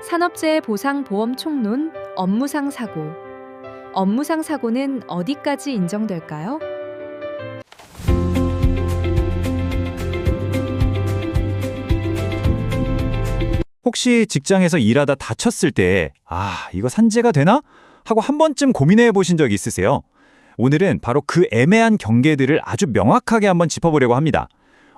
산업재해 보상 보험 총론 업무상 사고. 업무상 사고는 어디까지 인정될까요? 혹시 직장에서 일하다 다쳤을 때, 이거 산재가 되나? 하고 한 번쯤 고민해 보신 적 있으세요? 오늘은 바로 그 애매한 경계들을 아주 명확하게 한번 짚어보려고 합니다.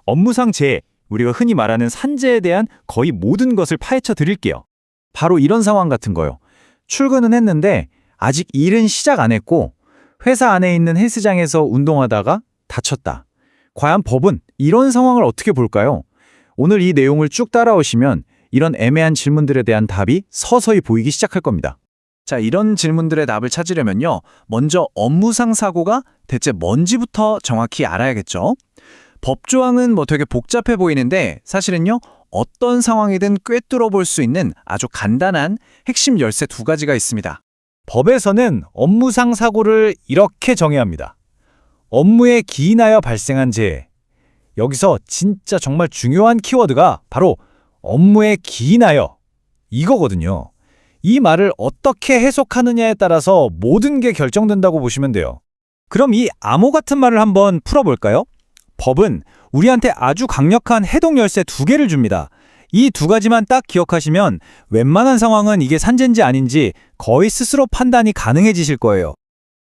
업무상 재해, 우리가 흔히 말하는 산재에 대한 거의 모든 것을 파헤쳐 드릴게요. 바로 이런 상황 같은 거요. 출근은 했는데 아직 일은 시작 안 했고 회사 안에 있는 헬스장에서 운동하다가 다쳤다. 과연 법은 이런 상황을 어떻게 볼까요? 오늘 이 내용을 쭉 따라오시면 이런 애매한 질문들에 대한 답이 서서히 보이기 시작할 겁니다. 자, 이런 질문들의 답을 찾으려면요. 먼저 업무상 사고가 대체 뭔지부터 정확히 알아야겠죠. 법조항은 되게 복잡해 보이는데 사실은요. 어떤 상황이든 꿰뚫어 볼 수 있는 아주 간단한 핵심 열쇠 두 가지가 있습니다. 법에서는 업무상 사고를 이렇게 정의합니다. 업무에 기인하여 발생한 재해. 여기서 진짜 정말 중요한 키워드가 바로 업무에 기인하여 이거거든요. 이 말을 어떻게 해석하느냐에 따라서 모든 게 결정된다고 보시면 돼요. 그럼 이 암호 같은 말을 한번 풀어볼까요? 법은 우리한테 아주 강력한 해독 열쇠 두 개를 줍니다. 이 두 가지만 딱 기억하시면 웬만한 상황은 이게 산재인지 아닌지 거의 스스로 판단이 가능해지실 거예요.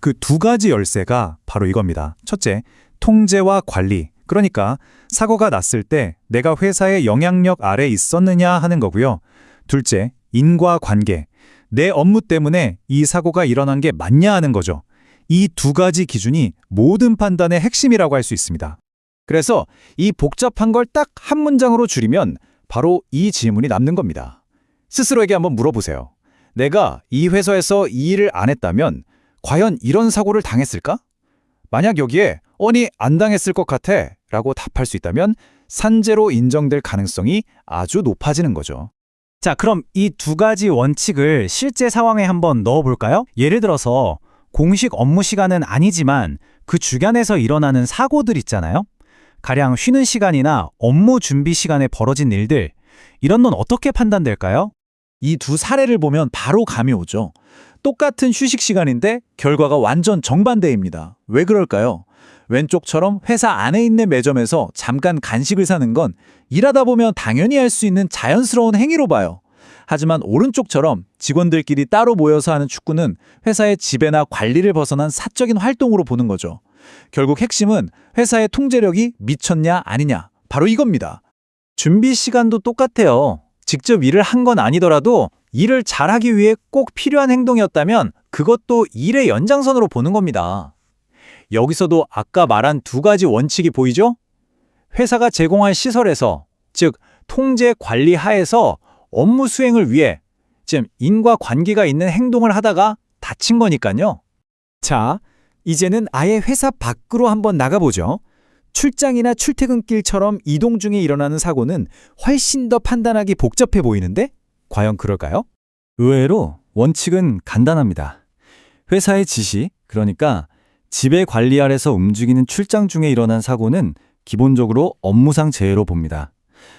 그 두 가지 열쇠가 바로 이겁니다. 첫째, 통제와 관리. 그러니까 사고가 났을 때 내가 회사의 영향력 아래 있었느냐 하는 거고요. 둘째, 인과관계. 내 업무 때문에 이 사고가 일어난 게 맞냐 하는 거죠. 이 두 가지 기준이 모든 판단의 핵심이라고 할 수 있습니다. 그래서 이 복잡한 걸 딱 한 문장으로 줄이면 바로 이 질문이 남는 겁니다. 스스로에게 한번 물어보세요. 내가 이 회사에서 이 일을 안 했다면 과연 이런 사고를 당했을까? 만약 여기에 안 당했을 것 같아 라고 답할 수 있다면 산재로 인정될 가능성이 아주 높아지는 거죠. 자, 그럼 이 두 가지 원칙을 실제 상황에 한번 넣어볼까요? 예를 들어서 공식 업무 시간은 아니지만 그 주변에서 일어나는 사고들 있잖아요. 가령 쉬는 시간이나 업무 준비 시간에 벌어진 일들, 이런 건 어떻게 판단될까요? 이 두 사례를 보면 바로 감이 오죠. 똑같은 휴식 시간인데 결과가 완전 정반대입니다. 왜 그럴까요? 왼쪽처럼 회사 안에 있는 매점에서 잠깐 간식을 사는 건 일하다 보면 당연히 할 수 있는 자연스러운 행위로 봐요. 하지만 오른쪽처럼 직원들끼리 따로 모여서 하는 축구는 회사의 지배나 관리를 벗어난 사적인 활동으로 보는 거죠. 결국 핵심은 회사의 통제력이 미쳤냐 아니냐, 바로 이겁니다. 준비 시간도 똑같아요. 직접 일을 한 건 아니더라도 일을 잘하기 위해 꼭 필요한 행동이었다면 그것도 일의 연장선으로 보는 겁니다. 여기서도 아까 말한 두 가지 원칙이 보이죠? 회사가 제공한 시설에서, 즉 통제 관리 하에서 업무 수행을 위해, 즉 인과관계가 있는 행동을 하다가 다친 거니까요. 자, 이제는 아예 회사 밖으로 한번 나가보죠. 출장이나 출퇴근길처럼 이동 중에 일어나는 사고는 훨씬 더 판단하기 복잡해 보이는데 과연 그럴까요? 의외로 원칙은 간단합니다. 회사의 지시, 그러니까 지배 관리 아래서 움직이는 출장 중에 일어난 사고는 기본적으로 업무상 재해로 봅니다.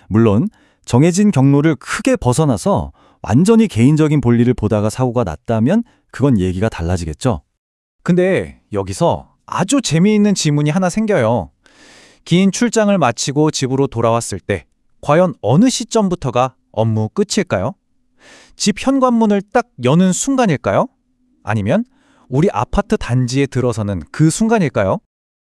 물론 정해진 경로를 크게 벗어나서 완전히 개인적인 볼일을 보다가 사고가 났다면 그건 얘기가 달라지겠죠. 근데 여기서 아주 재미있는 질문이 하나 생겨요. 긴 출장을 마치고 집으로 돌아왔을 때 과연 어느 시점부터가 업무 끝일까요? 집 현관문을 딱 여는 순간일까요? 아니면 우리 아파트 단지에 들어서는 그 순간일까요?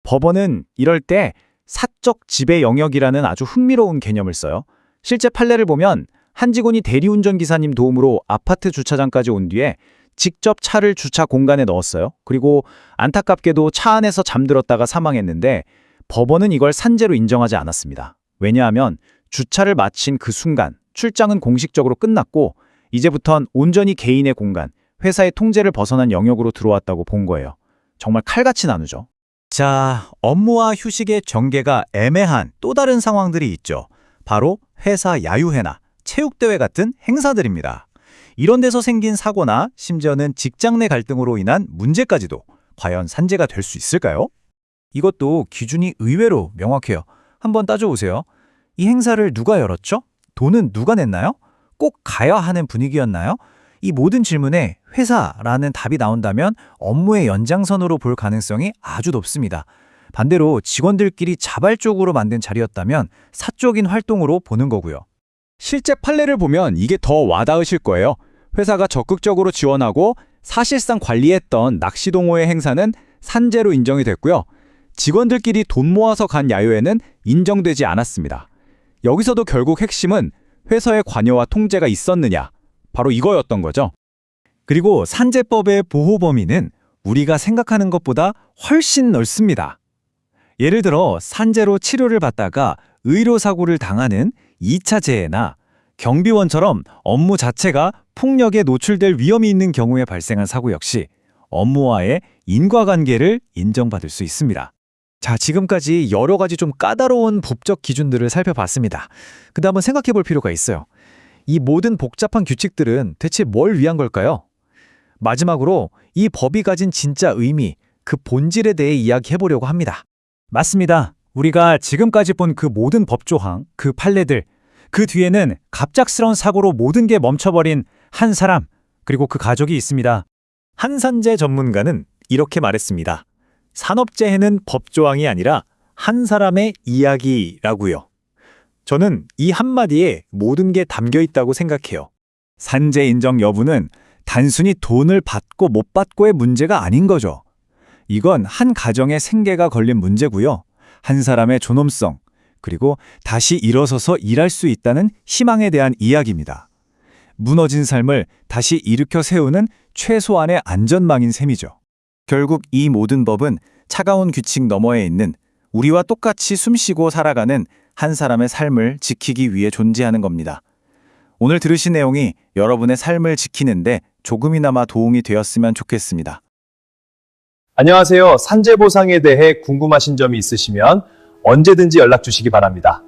법원은 이럴 때 사적 지배 영역이라는 아주 흥미로운 개념을 써요. 실제 판례를 보면 한 직원이 대리운전 기사님 도움으로 아파트 주차장까지 온 뒤에 직접 차를 주차 공간에 넣었어요. 그리고 안타깝게도 차 안에서 잠들었다가 사망했는데 법원은 이걸 산재로 인정하지 않았습니다. 왜냐하면 주차를 마친 그 순간 출장은 공식적으로 끝났고 이제부턴 온전히 개인의 공간, 회사의 통제를 벗어난 영역으로 들어왔다고 본 거예요. 정말 칼같이 나누죠. 자, 업무와 휴식의 경계가 애매한 또 다른 상황들이 있죠. 바로 회사 야유회나 체육대회 같은 행사들입니다. 이런 데서 생긴 사고나 심지어는 직장 내 갈등으로 인한 문제까지도 과연 산재가 될 수 있을까요? 이것도 기준이 의외로 명확해요. 한번 따져보세요. 이 행사를 누가 열었죠? 돈은 누가 냈나요? 꼭 가야 하는 분위기였나요? 이 모든 질문에 회사라는 답이 나온다면 업무의 연장선으로 볼 가능성이 아주 높습니다. 반대로 직원들끼리 자발적으로 만든 자리였다면 사적인 활동으로 보는 거고요. 실제 판례를 보면 이게 더 와닿으실 거예요. 회사가 적극적으로 지원하고 사실상 관리했던 낚시 동호회 행사는 산재로 인정이 됐고요. 직원들끼리 돈 모아서 간 야유회는 인정되지 않았습니다. 여기서도 결국 핵심은 회사의 관여와 통제가 있었느냐, 바로 이거였던 거죠. 그리고 산재법의 보호 범위는 우리가 생각하는 것보다 훨씬 넓습니다. 예를 들어 산재로 치료를 받다가 의료사고를 당하는 2차 재해나 경비원처럼 업무 자체가 폭력에 노출될 위험이 있는 경우에 발생한 사고 역시 업무와의 인과관계를 인정받을 수 있습니다. 자, 지금까지 여러 가지 좀 까다로운 법적 기준들을 살펴봤습니다. 근데 한번 생각해 볼 필요가 있어요. 이 모든 복잡한 규칙들은 대체 뭘 위한 걸까요? 마지막으로 이 법이 가진 진짜 의미, 그 본질에 대해 이야기해 보려고 합니다. 맞습니다. 우리가 지금까지 본 그 모든 법조항, 그 판례들, 그 뒤에는 갑작스러운 사고로 모든 게 멈춰버린 한 사람, 그리고 그 가족이 있습니다. 한 산재 전문가는 이렇게 말했습니다. 산업재해는 법조항이 아니라 한 사람의 이야기라고요. 저는 이 한마디에 모든 게 담겨 있다고 생각해요. 산재 인정 여부는 단순히 돈을 받고 못 받고의 문제가 아닌 거죠. 이건 한 가정의 생계가 걸린 문제고요. 한 사람의 존엄성, 그리고 다시 일어서서 일할 수 있다는 희망에 대한 이야기입니다. 무너진 삶을 다시 일으켜 세우는 최소한의 안전망인 셈이죠. 결국 이 모든 법은 차가운 규칙 너머에 있는 우리와 똑같이 숨쉬고 살아가는 한 사람의 삶을 지키기 위해 존재하는 겁니다. 오늘 들으신 내용이 여러분의 삶을 지키는데 조금이나마 도움이 되었으면 좋겠습니다. 안녕하세요. 산재 보상에 대해 궁금하신 점이 있으시면 언제든지 연락 주시기 바랍니다.